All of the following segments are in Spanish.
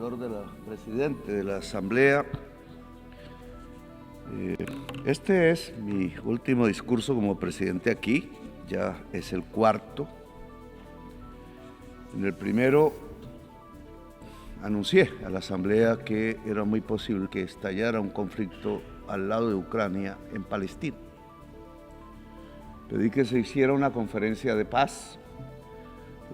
servidor presidente de la Asamblea. Este es mi último discurso como presidente aquí, ya es el cuarto. En el primero anuncié a la Asamblea que era muy posible que estallara un conflicto al lado de Ucrania en Palestina. Pedí que se hiciera una conferencia de paz.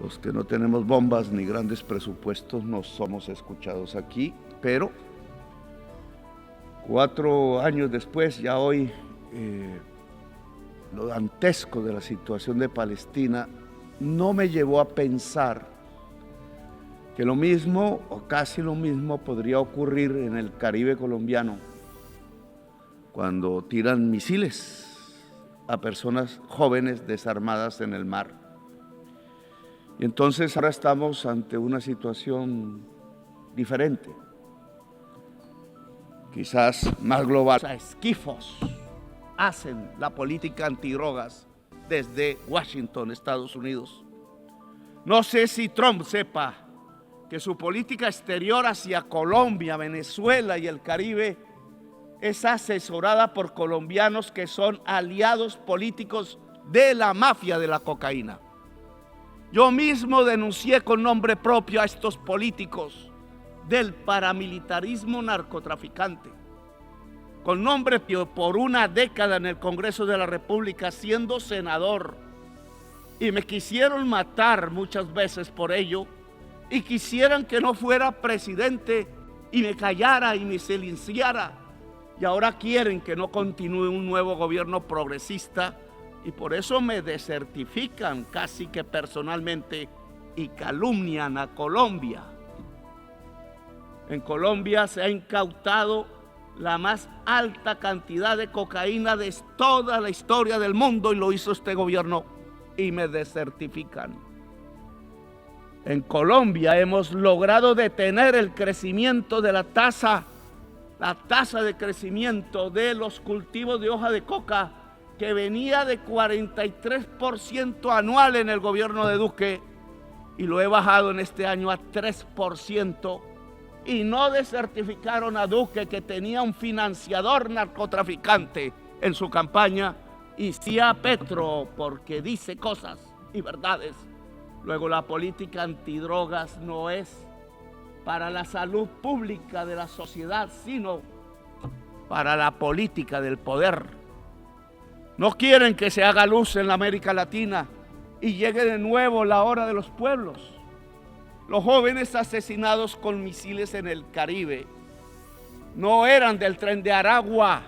Los que no tenemos bombas ni grandes presupuestos no somos escuchados aquí, pero 4 años después, ya hoy, lo dantesco de la situación de Palestina no me llevó a pensar que lo mismo o casi lo mismo podría ocurrir en el Caribe colombiano cuando tiran misiles a personas jóvenes desarmadas en el mar. Y entonces ahora estamos ante una situación diferente, quizás más global. Esquifos hacen la política antidrogas desde Washington, Estados Unidos. No sé si Trump sepa que su política exterior hacia Colombia, Venezuela y el Caribe es asesorada por colombianos que son aliados políticos de la mafia de la cocaína. Yo mismo denuncié con nombre propio a estos políticos del paramilitarismo narcotraficante, con nombre propio por una década en el Congreso de la República siendo senador, y me quisieron matar muchas veces por ello, y quisieran que no fuera presidente y me callara y me silenciara, y ahora quieren que no continúe un nuevo gobierno progresista, y por eso me desertifican casi que personalmente y calumnian a Colombia. En Colombia se ha incautado la más alta cantidad de cocaína de toda la historia del mundo y lo hizo este gobierno y me desertifican. En Colombia hemos logrado detener el crecimiento de la tasa de crecimiento de los cultivos de hoja de coca, que venía de 43% anual en el gobierno de Duque y lo he bajado en este año a 3%, y no desertificaron a Duque, que tenía un financiador narcotraficante en su campaña, y sí a Petro, porque dice cosas y verdades. Luego, la política antidrogas no es para la salud pública de la sociedad, sino para la política del poder. No quieren que se haga luz en la América Latina y llegue de nuevo la hora de los pueblos. Los jóvenes asesinados con misiles en el Caribe no eran del Tren de Aragua,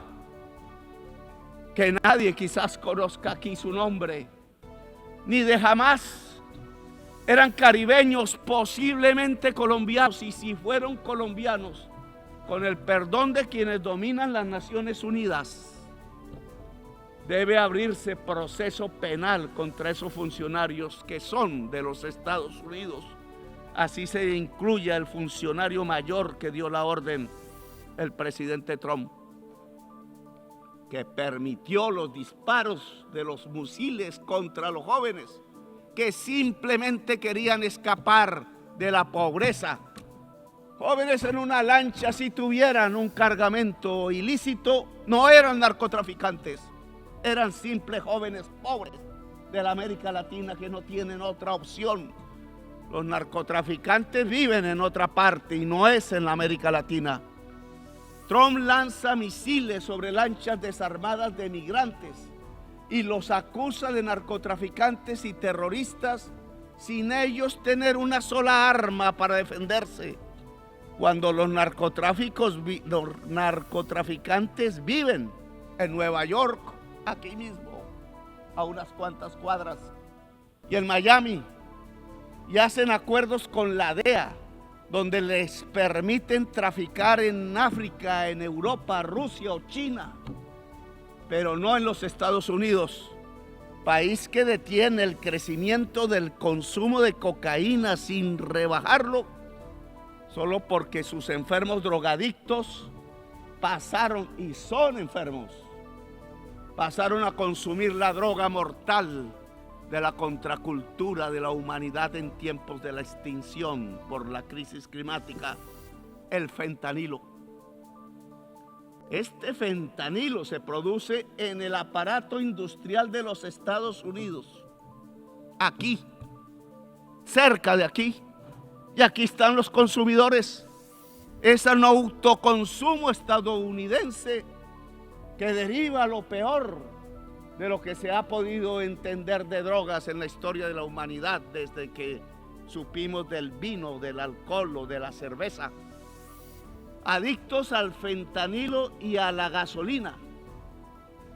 que nadie quizás conozca aquí su nombre, ni de Hamas. Eran caribeños, posiblemente colombianos, y si fueron colombianos, con el perdón de quienes dominan las Naciones Unidas, debe abrirse proceso penal contra esos funcionarios que son de los Estados Unidos. Así se incluye al funcionario mayor que dio la orden, el presidente Trump, que permitió los disparos de los misiles contra los jóvenes que simplemente querían escapar de la pobreza. Jóvenes en una lancha, si tuvieran un cargamento ilícito, no eran narcotraficantes. Eran simples jóvenes pobres de la América Latina que no tienen otra opción. Los narcotraficantes viven en otra parte y no es en la América Latina. Trump lanza misiles sobre lanchas desarmadas de migrantes y los acusa de narcotraficantes y terroristas sin ellos tener una sola arma para defenderse, cuando los narcotraficantes viven en Nueva York, aquí mismo, a unas cuantas cuadras, y en Miami, y hacen acuerdos con la DEA, donde les permiten traficar en África, en Europa, Rusia o China, pero no en los Estados Unidos, país que detiene el crecimiento del consumo de cocaína sin rebajarlo, solo porque sus enfermos drogadictos pasaron, y son enfermos, pasaron a consumir la droga mortal de la contracultura de la humanidad en tiempos de la extinción por la crisis climática el fentanilo. Este fentanilo se produce en el aparato industrial de los Estados Unidos, aquí, cerca de aquí, y aquí están los consumidores. Es un autoconsumo estadounidense que deriva lo peor de lo que se ha podido entender de drogas en la historia de la humanidad desde que supimos del vino, del alcohol o de la cerveza. Adictos al fentanilo y a la gasolina,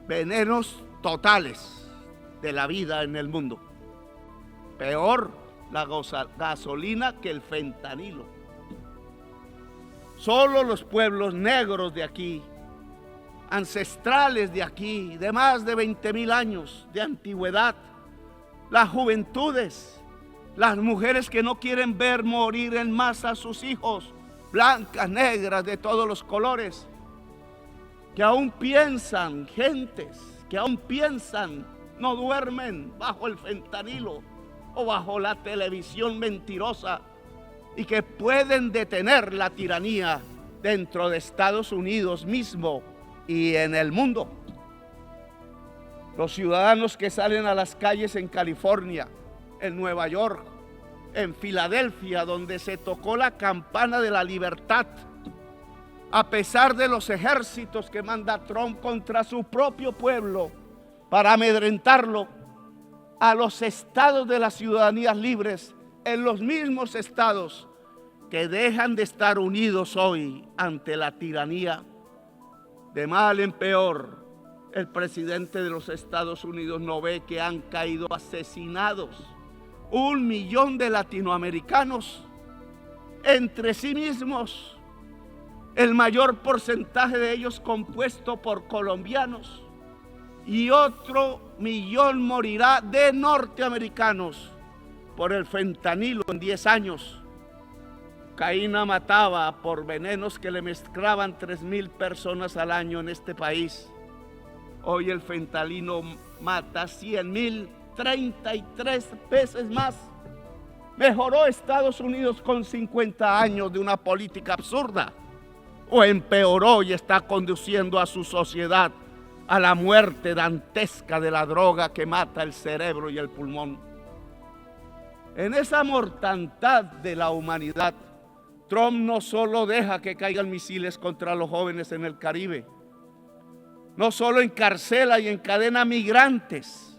venenos totales de la vida en el mundo. Peor la gasolina que el fentanilo. Solo los pueblos negros de aquí, ancestrales de aquí, de más de 20,000 años de antigüedad, las juventudes, las mujeres que no quieren ver morir en masa a sus hijos, blancas, negras, de todos los colores, que aún piensan, gentes que aún piensan, no duermen bajo el fentanilo o bajo la televisión mentirosa, y que pueden detener la tiranía dentro de Estados Unidos mismo y en el mundo. Los ciudadanos que salen a las calles en California, en Nueva York, en Filadelfia, donde se tocó la campana de la libertad, a pesar de los ejércitos que manda Trump contra su propio pueblo para amedrentarlo, a los estados de las ciudadanías libres, en los mismos estados que dejan de estar unidos hoy ante la tiranía. De mal en peor, el presidente de los Estados Unidos no ve que han caído asesinados 1 millón de latinoamericanos entre sí mismos, el mayor porcentaje de ellos compuesto por colombianos, y otro 1 millón morirá de norteamericanos por el fentanilo en 10 años. Caína mataba por venenos que le mezclaban 3,000 personas al año en este país. Hoy el fentanilo mata 100,000, 33 veces más. ¿Mejoró Estados Unidos con 50 años de una política absurda? ¿O empeoró y está conduciendo a su sociedad a la muerte dantesca de la droga que mata el cerebro y el pulmón? En esa mortandad de la humanidad, Trump no solo deja que caigan misiles contra los jóvenes en el Caribe, no solo encarcela y encadena migrantes,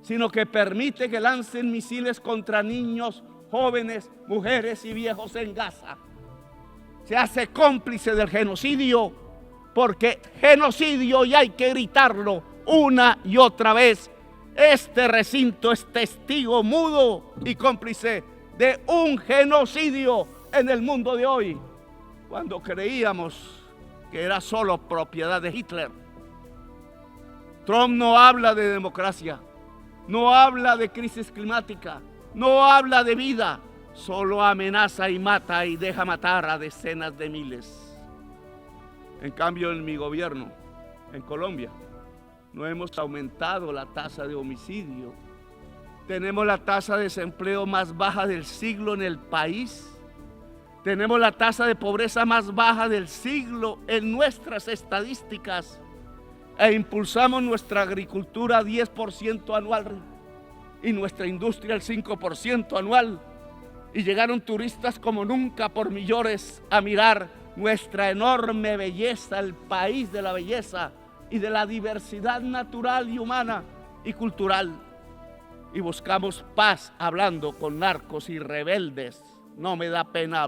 sino que permite que lancen misiles contra niños, jóvenes, mujeres y viejos en Gaza. Se hace cómplice del genocidio, porque genocidio, y hay que gritarlo una y otra vez, este recinto es testigo mudo y cómplice de un genocidio en el mundo de hoy, cuando creíamos que era solo propiedad de Hitler. Trump no habla de democracia, no habla de crisis climática, no habla de vida, solo amenaza y mata y deja matar a decenas de miles. En cambio, en mi gobierno, en Colombia, no hemos aumentado la tasa de homicidio. Tenemos la tasa de desempleo más baja del siglo en el país. Tenemos la tasa de pobreza más baja del siglo en nuestras estadísticas. E impulsamos nuestra agricultura 10% anual y nuestra industria al 5% anual. Y llegaron turistas como nunca por millones a mirar nuestra enorme belleza, el país de la belleza y de la diversidad natural y humana y cultural. Y buscamos paz hablando con narcos y rebeldes. No me da pena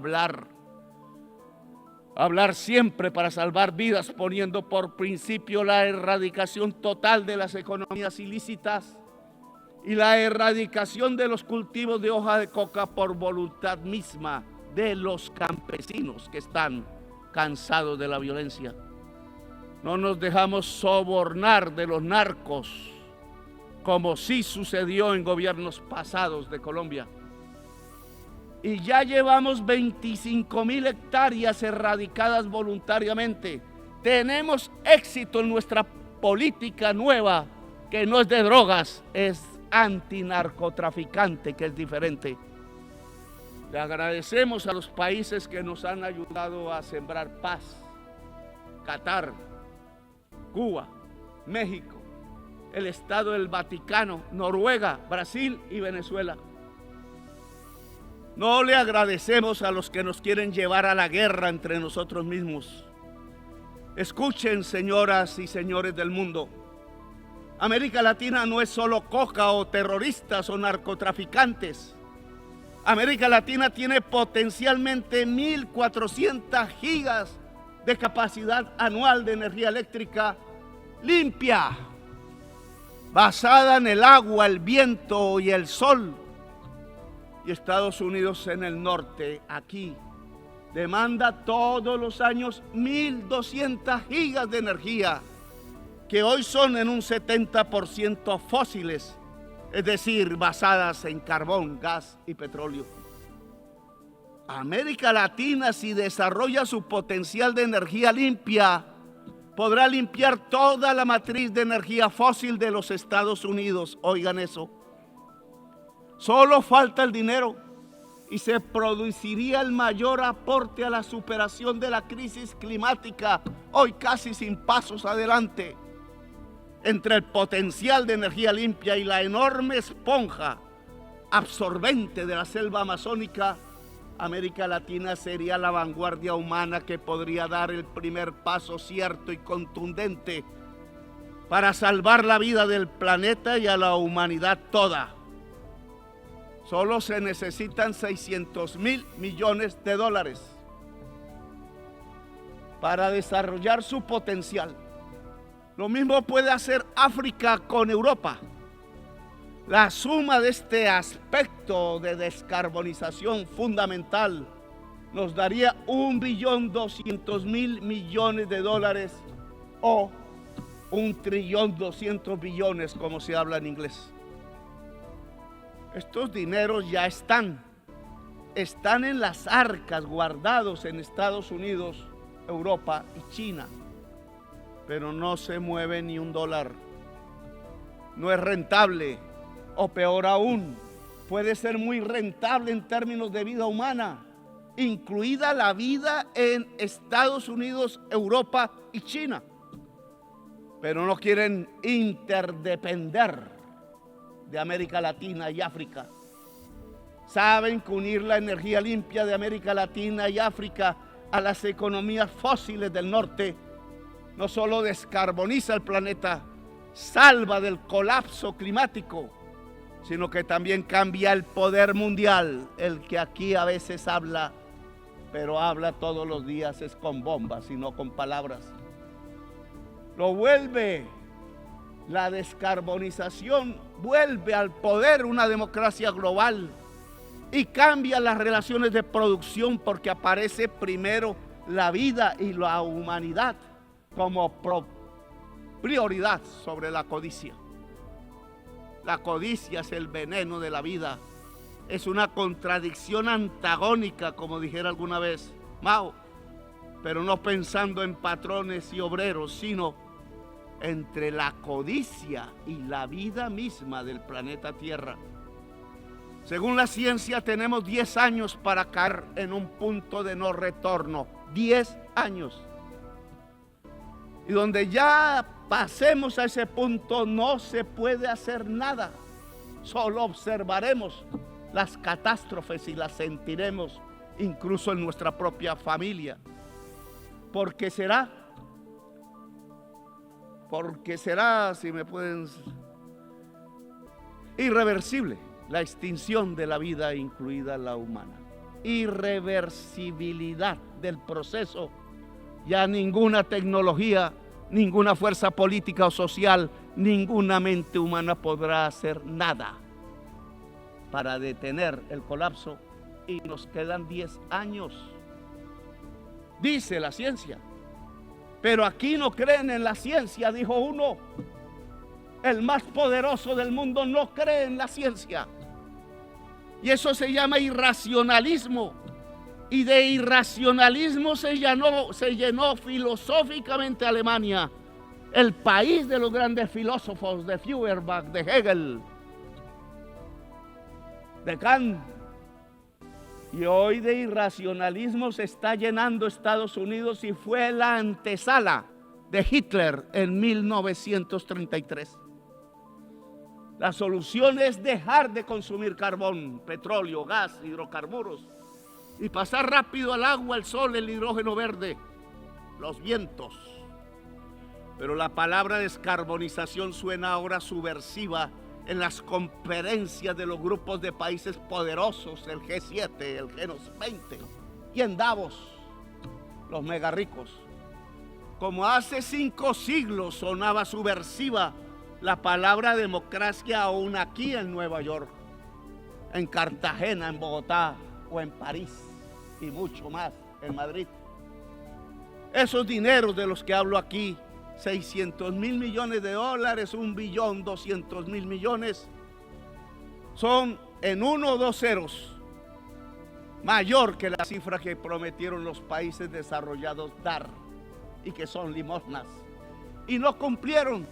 hablar siempre para salvar vidas, poniendo por principio la erradicación total de las economías ilícitas y la erradicación de los cultivos de hoja de coca por voluntad misma de los campesinos que están cansados de la violencia. No nos dejamos sobornar de los narcos, como sí sucedió en gobiernos pasados de Colombia. Y ya llevamos 25,000 hectáreas erradicadas voluntariamente. Tenemos éxito en nuestra política nueva, que no es de drogas, es antinarcotraficante, que es diferente. Le agradecemos a los países que nos han ayudado a sembrar paz: Qatar, Cuba, México, el Estado del Vaticano, Noruega, Brasil y Venezuela. No le agradecemos a los que nos quieren llevar a la guerra entre nosotros mismos. Escuchen, señoras y señores del mundo, América Latina no es solo coca o terroristas o narcotraficantes. América Latina tiene potencialmente 1.400 gigas de capacidad anual de energía eléctrica limpia, basada en el agua, el viento y el sol. Y Estados Unidos en el norte, aquí, demanda todos los años 1.200 gigas de energía, que hoy son en un 70% fósiles, es decir, basadas en carbón, gas y petróleo. América Latina, si desarrolla su potencial de energía limpia, podrá limpiar toda la matriz de energía fósil de los Estados Unidos. Oigan eso. Solo falta el dinero y se produciría el mayor aporte a la superación de la crisis climática, hoy casi sin pasos adelante. Entre el potencial de energía limpia y la enorme esponja absorbente de la selva amazónica, América Latina sería la vanguardia humana que podría dar el primer paso cierto y contundente para salvar la vida del planeta y a la humanidad toda. Solo se necesitan 600.000 millones de dólares para desarrollar su potencial. Lo mismo puede hacer África con Europa. La suma de este aspecto de descarbonización fundamental nos daría 1.200.000 millones de dólares o 1.200 billones, como se habla en inglés. Estos dineros ya están en las arcas guardados en Estados Unidos, Europa y China, pero no se mueve ni un dólar. No es rentable. O peor aún, puede ser muy rentable en términos de vida humana, incluida la vida en Estados Unidos, Europa y China. Pero no quieren interdepender de América Latina y África. Saben que unir la energía limpia de América Latina y África a las economías fósiles del norte no solo descarboniza el planeta, salva del colapso climático, sino que también cambia el poder mundial, el que aquí a veces habla, pero habla todos los días es con bombas y no con palabras. Lo vuelve, la descarbonización vuelve al poder una democracia global y cambia las relaciones de producción, porque aparece primero la vida y la humanidad como prioridad sobre la codicia. La codicia es el veneno de la vida. Es una contradicción antagónica, como dijera alguna vez Mao, pero no pensando en patrones y obreros, sino entre la codicia y la vida misma del planeta Tierra. Según la ciencia, tenemos 10 años para caer en un punto de no retorno. 10 años. Y donde ya pasemos a ese punto, no se puede hacer nada. Solo observaremos las catástrofes y las sentiremos incluso en nuestra propia familia. Porque será, si me pueden, irreversible la extinción de la vida, incluida la humana. Irreversibilidad del proceso. Ya ninguna tecnología, ninguna fuerza política o social, ninguna mente humana podrá hacer nada para detener el colapso, y nos quedan 10 años, dice la ciencia. Pero aquí no creen en la ciencia, dijo uno. El más poderoso del mundo no cree en la ciencia. Y eso se llama irracionalismo. Y de irracionalismo se llenó filosóficamente Alemania, el país de los grandes filósofos, de Feuerbach, de Hegel, de Kant, Y hoy de irracionalismo se está llenando Estados Unidos y fue la antesala de Hitler en 1933. La solución es dejar de consumir carbón, petróleo, gas, hidrocarburos y pasar rápido al agua, al sol, el hidrógeno verde, los vientos. Pero la palabra descarbonización suena ahora subversiva en las conferencias de los grupos de países poderosos, el G7, el G20 y en Davos, los mega ricos. Como hace 5 siglos sonaba subversiva la palabra democracia aún aquí en Nueva York, en Cartagena, en Bogotá o en París y mucho más en Madrid. Esos dineros de los que hablo aquí, 600,000 millones de dólares, 1.200.000 millones, son en 1 o 2 ceros mayor que la cifra que prometieron los países desarrollados dar y que son limosnas. Y no cumplieron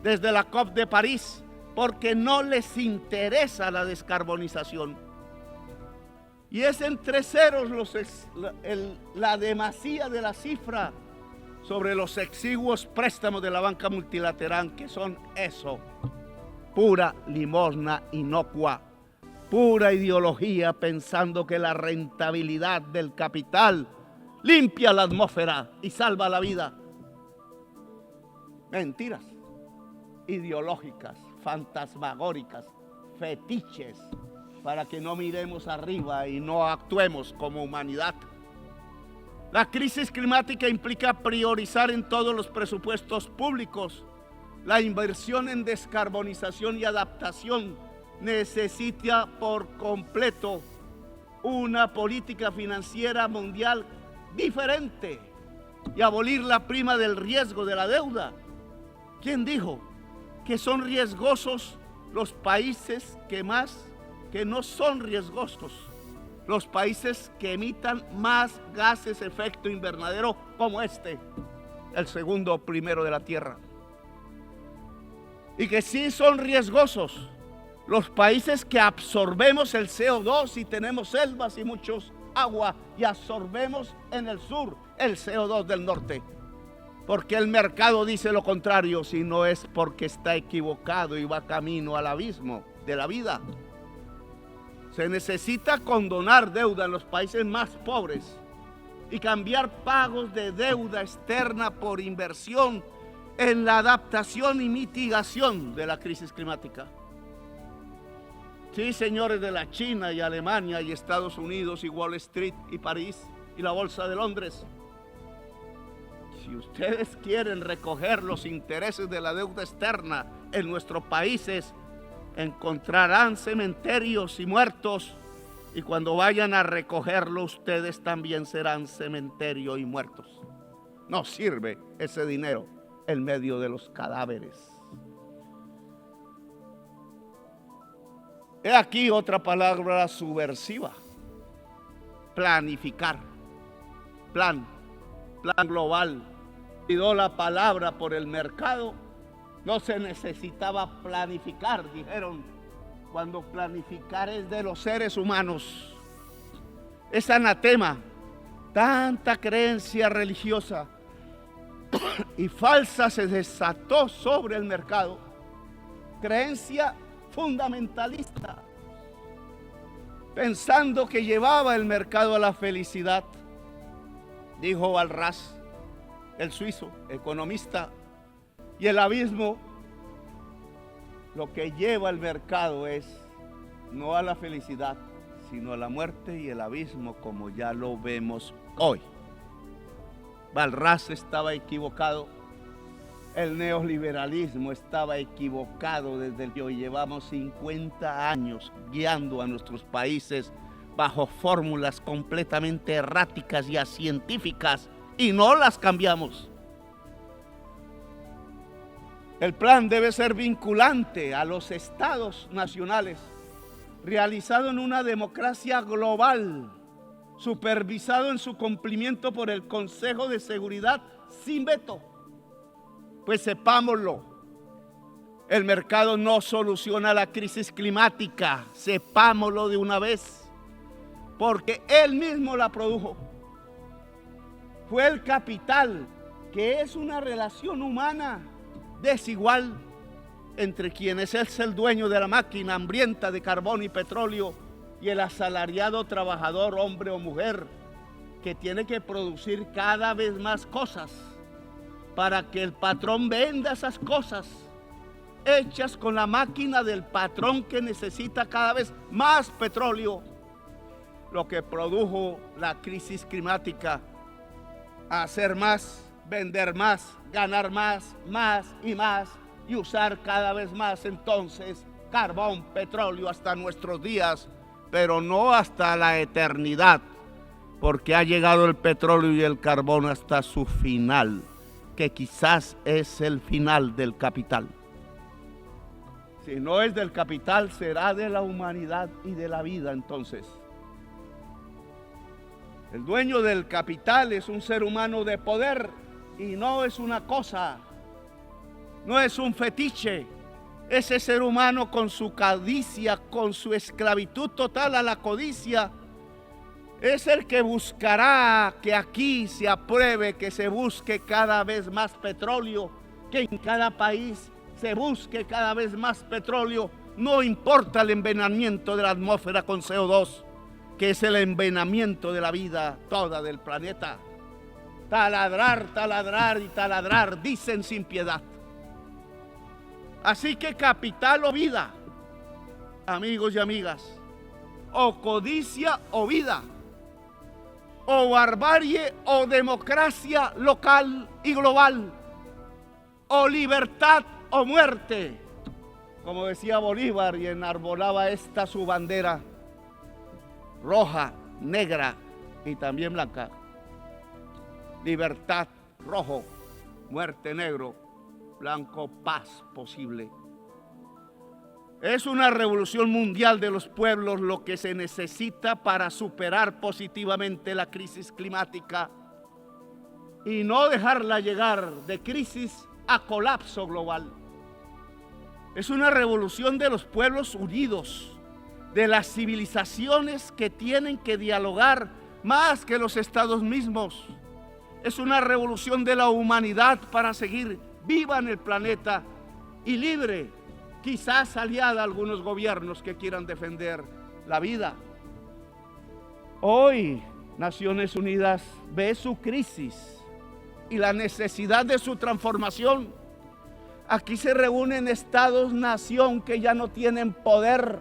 desde la COP de París porque no les interesa la descarbonización. Y es entre ceros la demasía de la cifra sobre los exiguos préstamos de la banca multilateral, que son eso, pura limosna inocua, pura ideología pensando que la rentabilidad del capital limpia la atmósfera y salva la vida. Mentiras ideológicas, fantasmagóricas, fetiches, para que no miremos arriba y no actuemos como humanidad. La crisis climática implica priorizar en todos los presupuestos públicos la inversión en descarbonización y adaptación. Necesita por completo una política financiera mundial diferente y abolir la prima del riesgo de la deuda. ¿Quién dijo que son riesgosos los países que no son riesgosos? Los países que emitan más gases de efecto invernadero como el segundo primero de la Tierra. Y que sí son riesgosos los países que absorbemos el CO2 y tenemos selvas y muchos agua y absorbemos en el sur el CO2 del norte. Porque el mercado dice lo contrario, si no es porque está equivocado y va camino al abismo de la vida. Se necesita condonar deuda en los países más pobres y cambiar pagos de deuda externa por inversión en la adaptación y mitigación de la crisis climática. Sí, señores de la China y Alemania y Estados Unidos y Wall Street y París y la Bolsa de Londres. Si ustedes quieren recoger los intereses de la deuda externa en nuestros países, encontrarán cementerios y muertos, y cuando vayan a recogerlo ustedes también serán cementerio y muertos. No sirve ese dinero en medio de los cadáveres. He aquí otra palabra subversiva: planificar. Plan global. Pidió la palabra por el mercado. No se necesitaba planificar, dijeron, cuando planificar es de los seres humanos. Es anatema, tanta creencia religiosa y falsa se desató sobre el mercado. Creencia fundamentalista, pensando que llevaba el mercado a la felicidad. Dijo Walras, el suizo, economista, y el abismo, lo que lleva el mercado es no a la felicidad, sino a la muerte y el abismo, como ya lo vemos hoy. Walras estaba equivocado, el neoliberalismo estaba equivocado desde que hoy llevamos 50 años guiando a nuestros países bajo fórmulas completamente erráticas y científicas, y no las cambiamos. El plan debe ser vinculante a los estados nacionales, realizado en una democracia global, supervisado en su cumplimiento por el Consejo de Seguridad sin veto. Pues sepámoslo, el mercado no soluciona la crisis climática, sepámoslo de una vez. porque él mismo la produjo. Fue el capital, que es una relación humana desigual entre quien es el dueño de la máquina hambrienta de carbón y petróleo y el asalariado trabajador, hombre o mujer, que tiene que producir cada vez más cosas para que el patrón venda esas cosas hechas con la máquina del patrón, que necesita cada vez más petróleo, lo que produjo la crisis climática. Hacer más, vender más, ganar más, más y usar cada vez más entonces carbón, petróleo hasta nuestros días, pero no hasta la eternidad, porque ha llegado el petróleo y el carbón hasta su final, que quizás es el final del capital. Si no es del capital, será de la humanidad y de la vida entonces. El dueño del capital es un ser humano de poder y no es una cosa, no es un fetiche. Ese ser humano con su codicia, con su esclavitud total a la codicia, es el que buscará que aquí se apruebe, que se busque cada vez más petróleo, que en cada país se busque cada vez más petróleo, no importa el envenenamiento de la atmósfera con CO2, que es el envenenamiento de la vida toda del planeta. Taladrar, taladrar y taladrar, dicen sin piedad. Así que capital o vida, amigos y amigas, o codicia o vida, o barbarie o democracia local y global, o libertad o muerte, como decía Bolívar y enarbolaba esta su bandera roja, negra y también blanca. Libertad rojo, muerte negro, blanco paz posible. Es una revolución mundial de los pueblos lo que se necesita para superar positivamente la crisis climática y no dejarla llegar de crisis a colapso global. Es una revolución de los pueblos unidos, de las civilizaciones que tienen que dialogar más que los estados mismos. Es una revolución de la humanidad para seguir viva en el planeta y libre, quizás aliada a algunos gobiernos que quieran defender la vida. Hoy Naciones Unidas ve su crisis y la necesidad de su transformación. Aquí se reúnen estados-nación que ya no tienen poder,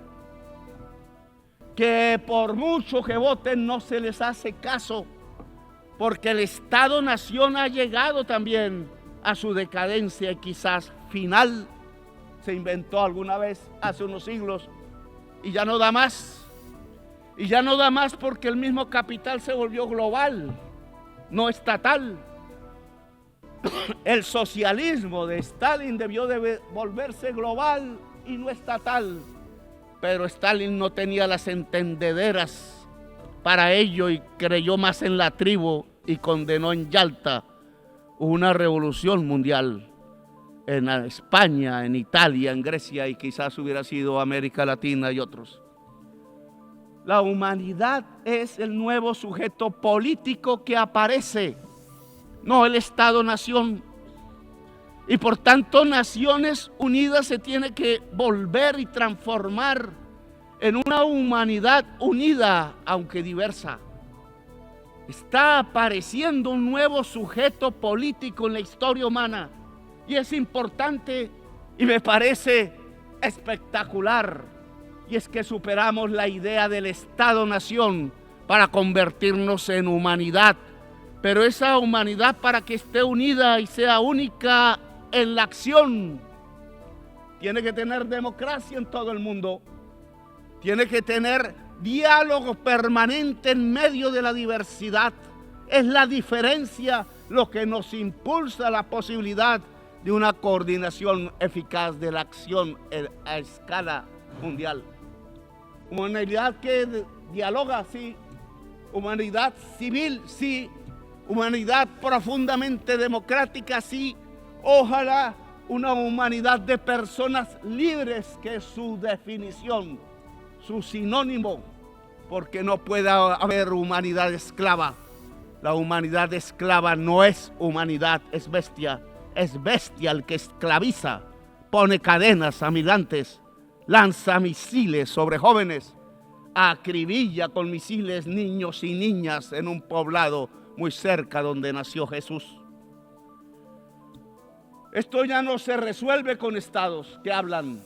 que por mucho que voten no se les hace caso, porque el Estado-nación ha llegado también a su decadencia y quizás final. Se inventó alguna vez hace unos siglos y ya no da más. Y ya no da más porque el mismo capital se volvió global, no estatal. El socialismo de Stalin debió de volverse global y no estatal, pero Stalin no tenía las entendederas para ello y creyó más en la tribu y condenó en Yalta una revolución mundial en España, en Italia, en Grecia y quizás hubiera sido América Latina y otros. La humanidad es el nuevo sujeto político que aparece, no el Estado-nación. Y por tanto, Naciones Unidas se tiene que volver y transformar en una humanidad unida, aunque diversa. Está apareciendo un nuevo sujeto político en la historia humana y es importante y me parece espectacular. Y es que superamos la idea del Estado-nación para convertirnos en humanidad. Pero esa humanidad, para que esté unida y sea única en la acción, tiene que tener democracia en todo el mundo. Tiene que tener diálogo permanente en medio de la diversidad. Es la diferencia lo que nos impulsa la posibilidad de una coordinación eficaz de la acción a escala mundial. Humanidad que dialoga, sí. Humanidad civil, sí. Humanidad profundamente democrática, sí. Ojalá una humanidad de personas libres, que es su definición, su sinónimo. porque no puede haber humanidad esclava. La humanidad esclava no es humanidad, es bestia. Es bestia el que esclaviza, pone cadenas a migrantes, lanza misiles sobre jóvenes, acribilla con misiles niños y niñas en un poblado muy cerca donde nació Jesús. Esto ya no se resuelve con estados que hablan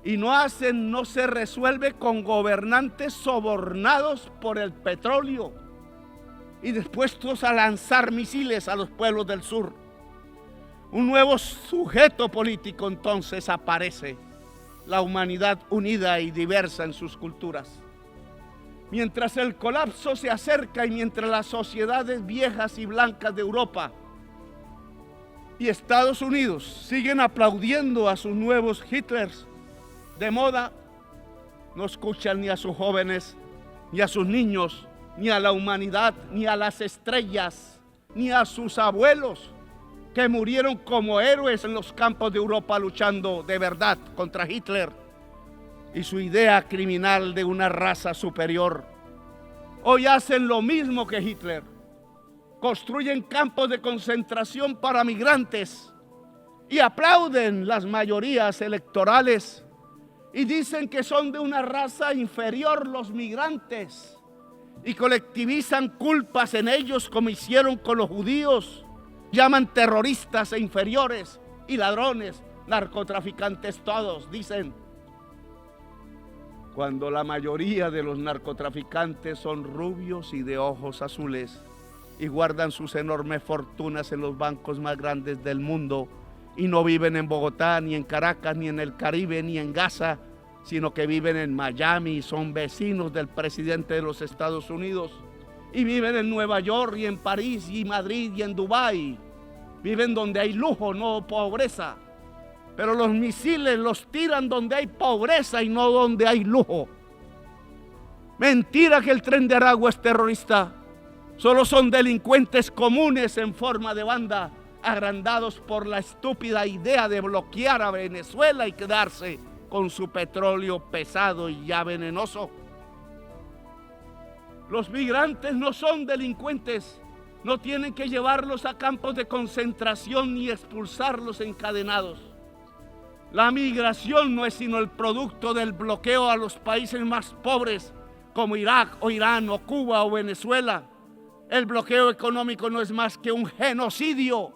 y no se resuelve con gobernantes sobornados por el petróleo y dispuestos a lanzar misiles a los pueblos del sur. Un nuevo sujeto político entonces aparece, la humanidad unida y diversa en sus culturas. Mientras el colapso se acerca y mientras las sociedades viejas y blancas de Europa y Estados Unidos siguen aplaudiendo a sus nuevos Hitlers de moda, no escuchan ni a sus jóvenes, ni a sus niños, ni a la humanidad, ni a las estrellas, ni a sus abuelos que murieron como héroes en los campos de Europa luchando de verdad contra Hitler y su idea criminal de una raza superior. Hoy hacen lo mismo que Hitler. Construyen campos de concentración para migrantes y aplauden las mayorías electorales y dicen que son de una raza inferior los migrantes y colectivizan culpas en ellos como hicieron con los judíos. Llaman terroristas e inferiores y ladrones, narcotraficantes todos, dicen. Cuando la mayoría de los narcotraficantes son rubios y de ojos azules y guardan sus enormes fortunas en los bancos más grandes del mundo y no viven en Bogotá, ni en Caracas, ni en el Caribe, ni en Gaza, sino que viven en Miami y son vecinos del presidente de los Estados Unidos. Y viven en Nueva York y en París y Madrid y en Dubái. Viven donde hay lujo, no pobreza. Pero los misiles los tiran donde hay pobreza y no donde hay lujo. Mentira que el Tren de Aragua es terrorista. Solo son delincuentes comunes en forma de banda, agrandados por la estúpida idea de bloquear a Venezuela y quedarse con su petróleo pesado y ya venenoso. Los migrantes no son delincuentes, no tienen que llevarlos a campos de concentración ni expulsarlos encadenados. La migración no es sino el producto del bloqueo a los países más pobres como Irak o Irán o Cuba o Venezuela. El bloqueo económico no es más que un genocidio.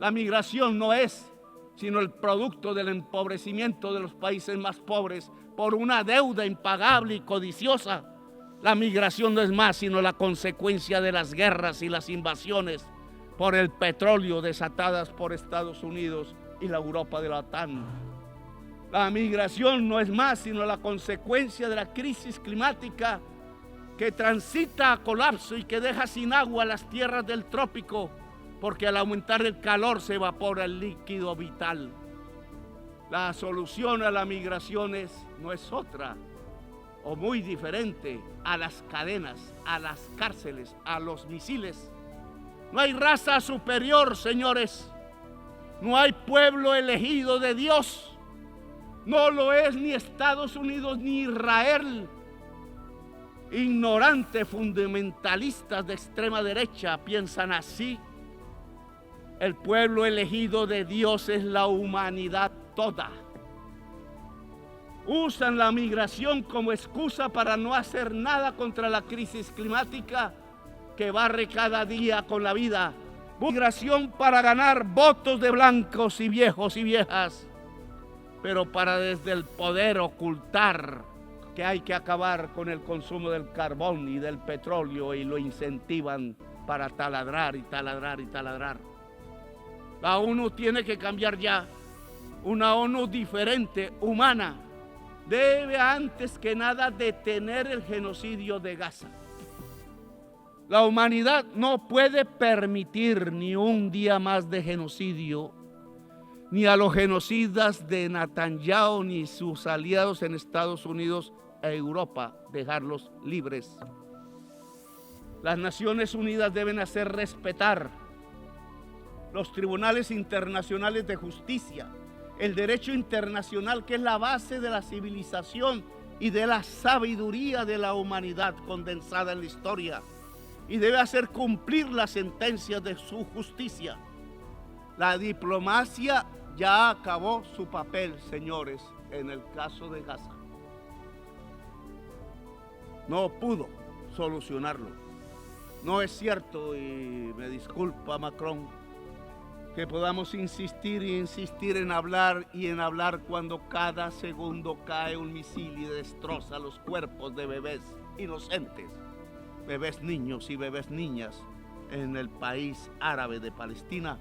La migración no es sino el producto del empobrecimiento de los países más pobres por una deuda impagable y codiciosa. La migración no es más sino la consecuencia de las guerras y las invasiones por el petróleo desatadas por Estados Unidos y la Europa de la OTAN. La migración no es más sino la consecuencia de la crisis climática que transita a colapso y que deja sin agua las tierras del trópico, porque al aumentar el calor se evapora el líquido vital. La solución a la migración no es otra o muy diferente a las cadenas, a las cárceles, a los misiles. No hay raza superior, señores. No hay pueblo elegido de Dios. No lo es ni Estados Unidos ni Israel. Ignorantes fundamentalistas de extrema derecha piensan así. El pueblo elegido de Dios es la humanidad toda. Usan la migración como excusa para no hacer nada contra la crisis climática que barre cada día con la vida. Migración para ganar votos de blancos y viejos y viejas, pero para desde el poder ocultar que hay que acabar con el consumo del carbón y del petróleo y lo incentivan para taladrar y taladrar y taladrar. La ONU tiene que cambiar ya, una ONU diferente, humana. Debe antes que nada detener el genocidio de Gaza. La humanidad no puede permitir ni un día más de genocidio, ni a los genocidas de Netanyahu ni sus aliados en Estados Unidos e Europa, dejarlos libres. Las Naciones Unidas deben hacer respetar los tribunales internacionales de justicia, el derecho internacional, que es la base de la civilización y de la sabiduría de la humanidad condensada en la historia, y debe hacer cumplir las sentencias de su justicia. La diplomacia ya acabó su papel, señores, en el caso de Gaza. No pudo solucionarlo. No es cierto, y me disculpa Macron, que podamos insistir e insistir en hablar y en hablar cuando cada segundo cae un misil y destroza los cuerpos de bebés inocentes, bebés niños y bebés niñas en el país árabe de Palestina.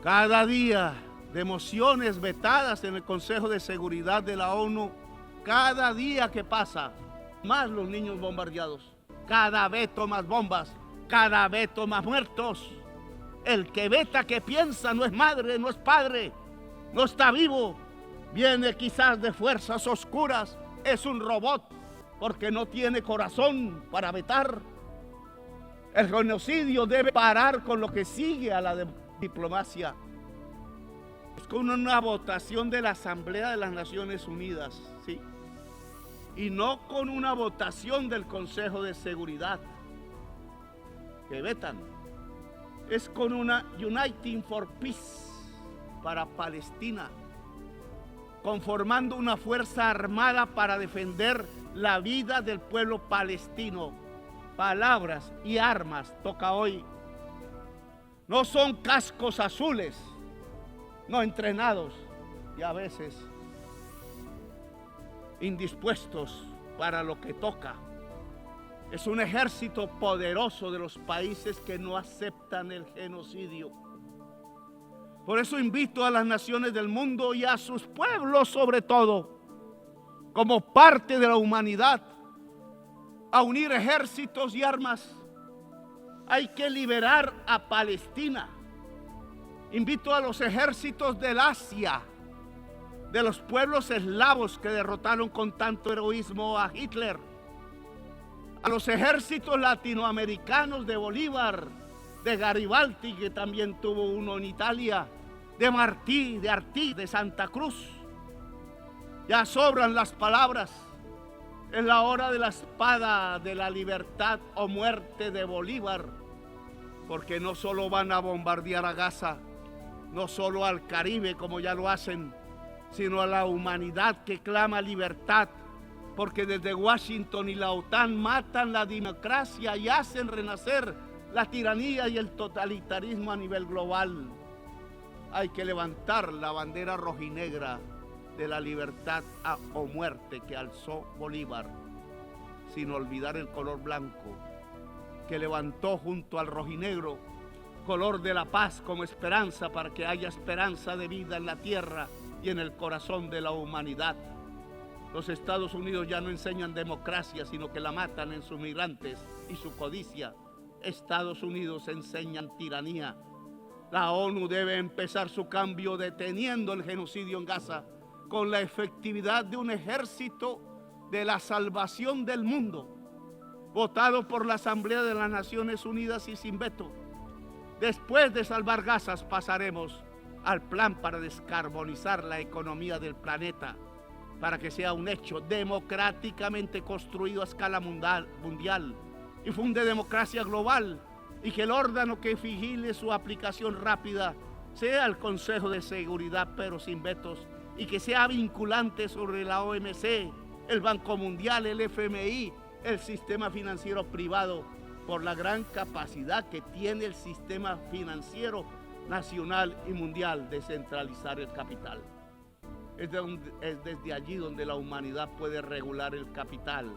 Cada día de mociones vetadas en el Consejo de Seguridad de la ONU, cada día que pasa, más los niños bombardeados, cada veto más bombas, cada veto más muertos. El que veta, que piensa, no es madre, no es padre, no está vivo, viene quizás de fuerzas oscuras, es un robot, porque no tiene corazón para vetar. El genocidio debe parar con lo que sigue a la diplomacia. Es con una votación de la Asamblea de las Naciones Unidas, ¿sí? Y no con una votación del Consejo de Seguridad, que vetan. Es con una Uniting for Peace para Palestina, conformando una fuerza armada para defender la vida del pueblo palestino. Palabras y armas toca hoy. No son cascos azules, no entrenados y a veces indispuestos para lo que toca. Es un ejército poderoso de los países que no aceptan el genocidio. Por eso invito a las naciones del mundo y a sus pueblos sobre todo, como parte de la humanidad, a unir ejércitos y armas. Hay que liberar a Palestina. Invito a los ejércitos del Asia, de los pueblos eslavos que derrotaron con tanto heroísmo a Hitler, a los ejércitos latinoamericanos de Bolívar, de Garibaldi, que también tuvo uno en Italia, de Martí, de Artí, de Santa Cruz. Ya sobran las palabras. Es la hora de la espada, de la libertad o muerte de Bolívar, porque no solo van a bombardear a Gaza, no solo al Caribe como ya lo hacen, sino a la humanidad que clama libertad, porque desde Washington y la OTAN matan la democracia y hacen renacer la tiranía y el totalitarismo a nivel global. Hay que levantar la bandera rojinegra de la libertad o muerte que alzó Bolívar, sin olvidar el color blanco que levantó junto al rojinegro, color de la paz como esperanza, para que haya esperanza de vida en la tierra y en el corazón de la humanidad. Los Estados Unidos ya no enseñan democracia, sino que la matan en sus migrantes y su codicia. Estados Unidos enseñan tiranía. La ONU debe empezar su cambio deteniendo el genocidio en Gaza con la efectividad de un ejército de la salvación del mundo, votado por la Asamblea de las Naciones Unidas y sin veto. Después de salvar Gaza, pasaremos al plan para descarbonizar la economía del planeta, para que sea un hecho democráticamente construido a escala mundial y funde democracia global, y que el órgano que vigile su aplicación rápida sea el Consejo de Seguridad, pero sin vetos, y que sea vinculante sobre la OMC, el Banco Mundial, el FMI, el sistema financiero privado, por la gran capacidad que tiene el sistema financiero nacional y mundial de centralizar el capital. Es desde allí donde la humanidad puede regular el capital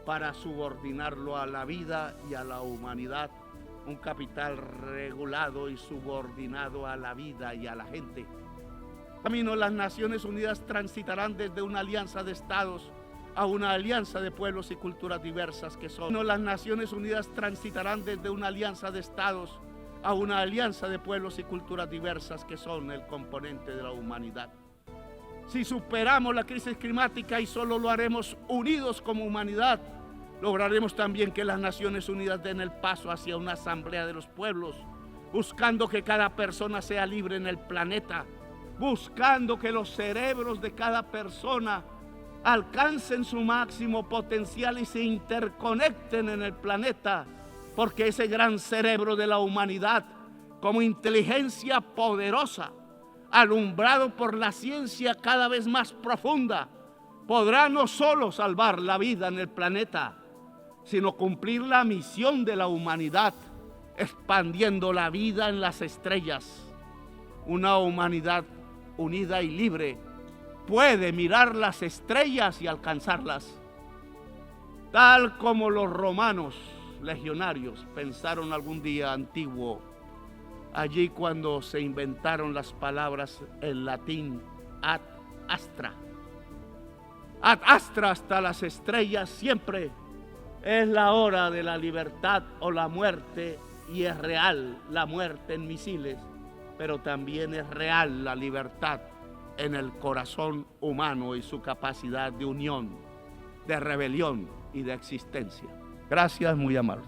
para subordinarlo a la vida y a la humanidad. Un capital regulado y subordinado a la vida y a la gente. Camino, las Naciones Unidas transitarán desde una alianza de estados a una alianza de pueblos y culturas diversas que son. Las Naciones Unidas transitarán desde una alianza de estados a una alianza de pueblos y culturas diversas que son el componente de la humanidad. Si superamos la crisis climática, y solo lo haremos unidos como humanidad, lograremos también que las Naciones Unidas den el paso hacia una asamblea de los pueblos, buscando que cada persona sea libre en el planeta, buscando que los cerebros de cada persona alcancen su máximo potencial y se interconecten en el planeta, porque ese gran cerebro de la humanidad, como inteligencia poderosa, alumbrado por la ciencia cada vez más profunda, podrá no solo salvar la vida en el planeta, sino cumplir la misión de la humanidad, expandiendo la vida en las estrellas. Una humanidad unida y libre puede mirar las estrellas y alcanzarlas, tal como los romanos legionarios pensaron algún día antiguo, allí cuando se inventaron las palabras en latín ad astra. Ad astra, hasta las estrellas, siempre es la hora de la libertad o la muerte, y es real la muerte en misiles, pero también es real la libertad en el corazón humano y su capacidad de unión, de rebelión y de existencia. Gracias, muy amables.